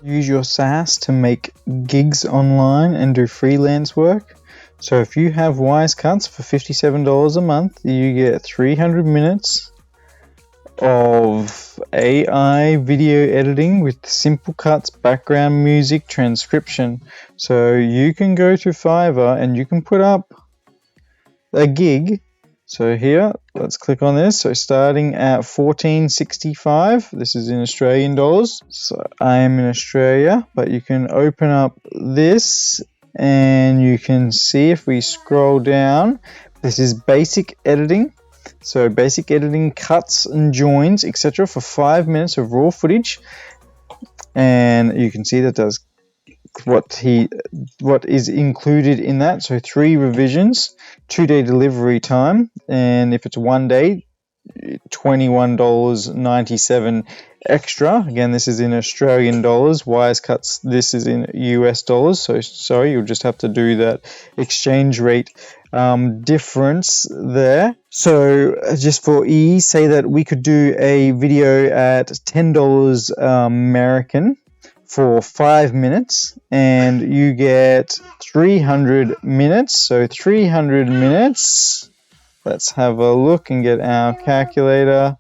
Use your SaaS to make gigs online and do freelance work. So if you have Wisecuts for $57 a month, you get 300 minutes of AI video editing with simple cuts, background music, transcription. So you can go to Fiverr and you can put up a gig. So here, let's click on this. So starting at $14.65, this is in Australian dollars. So I am in Australia, but you can open up this and you can see if we scroll down, this is basic editing. So basic editing, cuts and joins, etc. for 5 minutes of raw footage. And you can see that does what is included in that. So 3 revisions, 2-day delivery time, and if it's 1 day, $21.97 extra. Again, this is in Australian dollars. Wisecuts, this is in US dollars. So sorry, you'll just have to do that exchange rate difference there. So just for ease, say that we could do a video at $10 American for 5 minutes, and you get 300 minutes. So 300 minutes. Let's have a look and get our calculator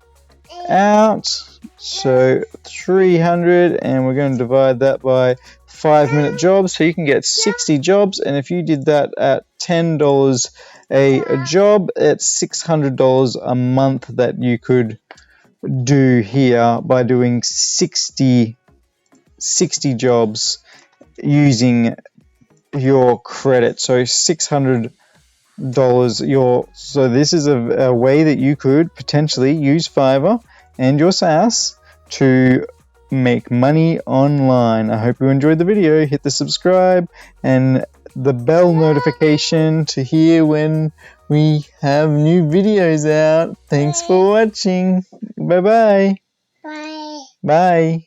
out. So 300, and we're going to divide that by 5-minute jobs. So you can get 60 jobs, and if you did that at $10 a job, it's $600 a month that you could do here by doing 60 jobs using your credit. So $600 so this is a way that you could potentially use Fiverr and your SaaS to make money online. I hope you enjoyed the video. Hit the subscribe and the bell notification to hear when we have new videos out. Thanks for watching. Bye-bye. Bye. Bye.